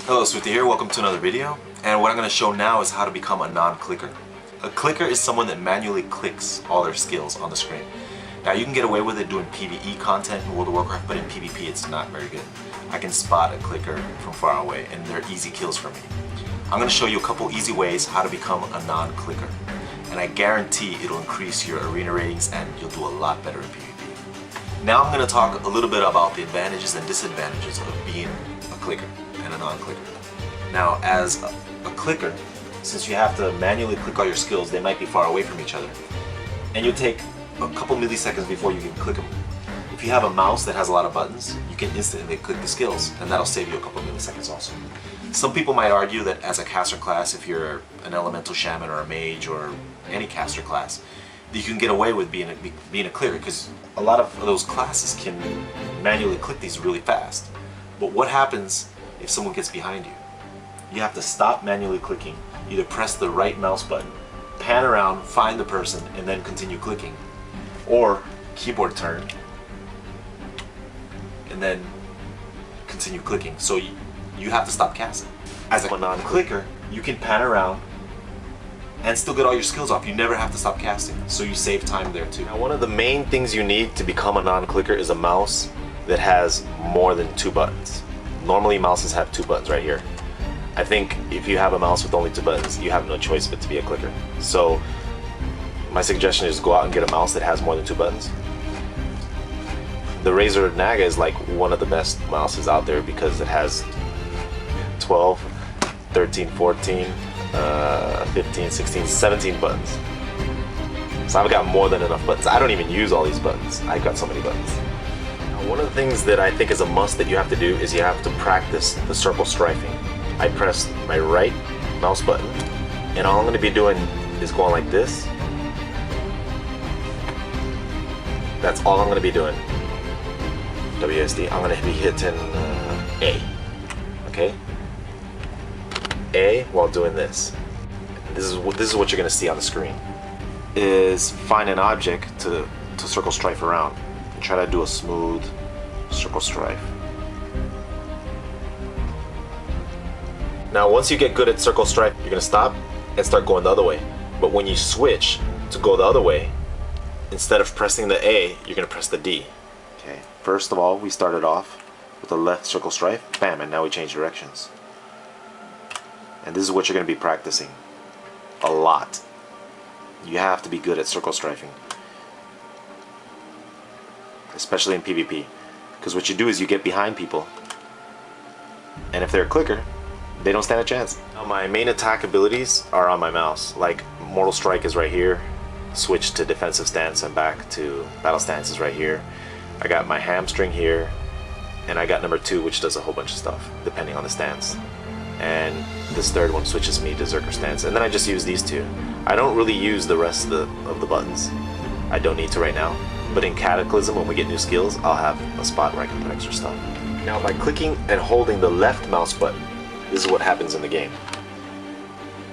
Hello, Sweetie here. Welcome to another video. And what I'm going to show now is how to become a non-clicker. A clicker is someone that manually clicks all their skills on the screen. Now you can get away with it doing PvE content in World of Warcraft, but in PvP it's not very good. I can spot a clicker from far away and they're easy kills for me. I'm going to show you a couple easy ways how to become a non-clicker. And I guarantee it'll increase your arena ratings and you'll do a lot better in PvP. Now I'm going to talk a little bit about the advantages and disadvantages of being a clicker and a non-clicker. Now as a clicker, since you have to manually click all your skills, they might be far away from each other. And you'll take a couple milliseconds before you can click them. If you have a mouse that has a lot of buttons, you can instantly click the skills, and that'll save you a couple milliseconds also. Some people might argue that as a caster class, if you're an elemental shaman or a mage or any caster class, you can get away with being a clicker because a lot of those classes can manually click these really fast. But what happens if someone gets behind you? You have to stop manually clicking, either press the right mouse button, pan around, find the person, and then continue clicking, or keyboard turn and then continue clicking. So you have to stop casting. As a non-clicker, you can pan around and still get all your skills off. You never have to stop casting, so you save time there too. Now, one of the main things you need to become a non-clicker is a mouse that has more than 2 buttons. Normally mouses have 2 buttons right here. I think if you have a mouse with only 2 buttons, you have no choice but to be a clicker. So my suggestion is go out and get a mouse that has more than 2 buttons. The Razer Naga is like one of the best mouses out there because it has 12, 13, 14, 15, 16, 17 buttons. So I've got more than enough buttons. I don't even use all these buttons. I've got so many buttons. Now, one of the things that I think is a must that you have to do is you have to practice the circle strafing. I press my right mouse button and all I'm going to be doing is going like this. That's all I'm going to be doing. WSD. I'm going to be hitting A. Okay? A while doing this. This is what you're going to see on the screen. Is find an object to circle strafe around and try to do a smooth circle strafe. Now once you get good at circle strafe, you're going to stop and start going the other way. But when you switch to go the other way, instead of pressing the A, you're going to press the D. Okay. First of all, we started off with the left circle strafe, bam, and now we change directions. And this is what you're going to be practicing a lot. You have to be good at circle strafing, especially in PvP, because what you do is you get behind people, and if they're a clicker, they don't stand a chance. Now my main attack abilities are on my mouse. Like Mortal Strike is right here, switch to defensive stance and back to battle stance is right here. I got my hamstring here, and I got number 2, which does a whole bunch of stuff depending on the stance. And this third one switches me to Zerker stance, and then I just use these 2. I don't really use the rest of the buttons. I don't need to right now, but in Cataclysm when we get new skills, I'll have a spot where I can put extra stuff. Now by clicking and holding the left mouse button, this is what happens in the game.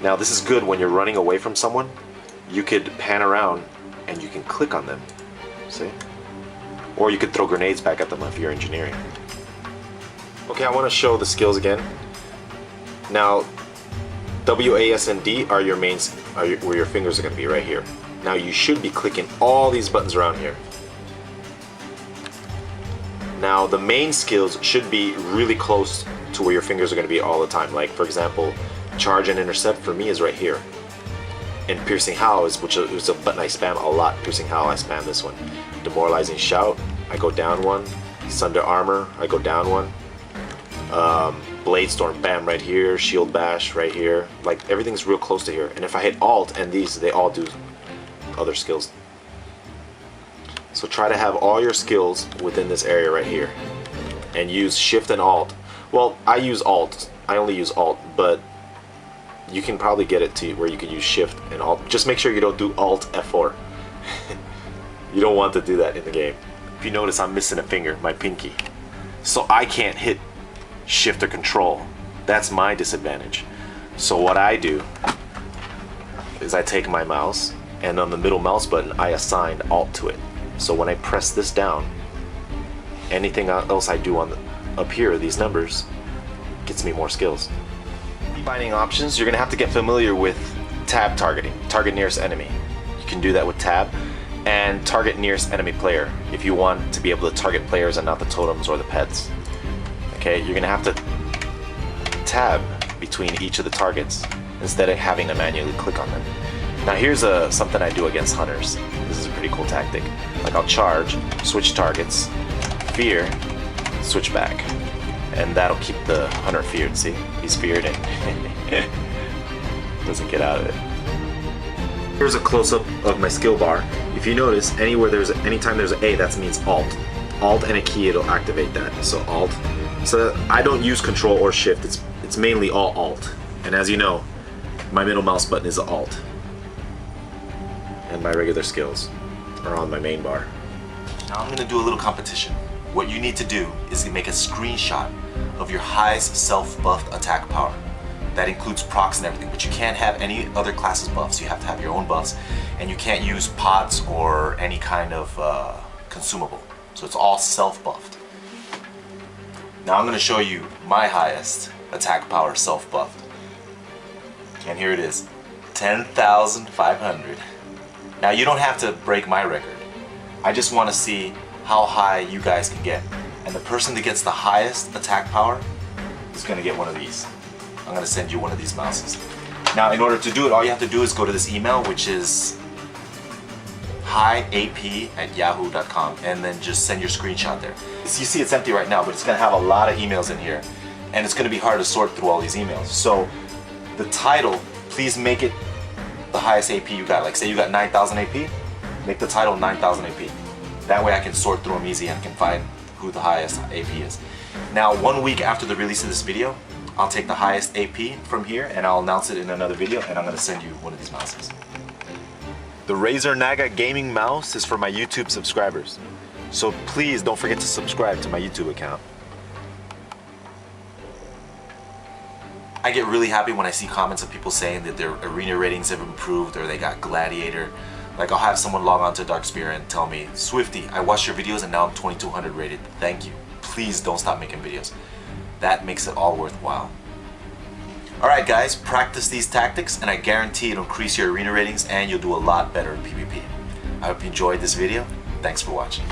Now this is good when you're running away from someone. You could pan around and you can click on them, see? Or you could throw grenades back at them if you're engineering. Okay, I want to show the skills again. Now, W, A, S, and D are your mains, where your fingers are going to be right here. Now you should be clicking all these buttons around here. Now the main skills should be really close to where your fingers are going to be all the time. Like for example, charge and intercept for me is right here. And piercing howl is, which is a button I spam a lot. Piercing howl, I spam this one. Demoralizing shout, I go down 1. Sunder armor, I go down 1. Blade storm, bam, right here. Shield bash, right here. Like everything's real close to here. And if I hit alt and these, they all do other skills. So try to have all your skills within this area right here. And use shift and alt. Well, I use alt. I only use alt, but you can probably get it to where you can use shift and alt. Just make sure you don't do alt F4. You don't want to do that in the game. If you notice, I'm missing a finger, my pinky. So I can't hit shift or control. That's my disadvantage. So what I do is I take my mouse and on the middle mouse button I assign alt to it. So when I press this down, anything else I do on up here, these numbers, gets me more skills. Binding options, you're gonna have to get familiar with tab targeting, target nearest enemy. You can do that with tab, and target nearest enemy player if you want to be able to target players and not the totems or the pets. Okay, you're gonna have to tab between each of the targets instead of having to manually click on them. Now here's something I do against hunters. This is a pretty cool tactic. Like I'll charge, switch targets, fear, switch back. And that'll keep the hunter feared, see? He's feared and doesn't get out of it. Here's a close-up of my skill bar. If you notice, anytime there's an A, that means Alt. Alt and a key, it'll activate that. So Alt. So I don't use Control or Shift. It's mainly all Alt. And as you know, my middle mouse button is Alt. And my regular skills are on my main bar. Now I'm gonna do a little competition. What you need to do is make a screenshot of your highest self-buffed attack power. That includes procs and everything, but you can't have any other classes buffs. You have to have your own buffs, and you can't use pots or any kind of consumable. So it's all self-buffed. Now I'm gonna show you my highest attack power self-buffed. And here it is, 10,500. Now you don't have to break my record. I just wanna see how high you guys can get. And the person that gets the highest attack power is gonna get one of these. I'm gonna send you one of these mouses. Now in order to do it, all you have to do is go to this email, which is hiap@yahoo.com, and then just send your screenshot there. So you see it's empty right now, but it's gonna have a lot of emails in here, and it's gonna be hard to sort through all these emails. So the title, please make it the highest AP you got. Like say you got 9,000 AP, make the title 9,000 AP. That way I can sort through them easy and can find who the highest AP is. Now 1 week after the release of this video, I'll take the highest AP from here and I'll announce it in another video, and I'm gonna send you one of these mouses. The Razer Naga gaming mouse is for my YouTube subscribers. So please don't forget to subscribe to my YouTube account. I get really happy when I see comments of people saying that their arena ratings have improved or they got Gladiator. Like I'll have someone log on to Dark Spirit and tell me, Swifty, I watched your videos and now I'm 2200 rated. Thank you. Please don't stop making videos. That makes it all worthwhile. Alright guys, practice these tactics and I guarantee it'll increase your arena ratings and you'll do a lot better in PvP. I hope you enjoyed this video. Thanks for watching.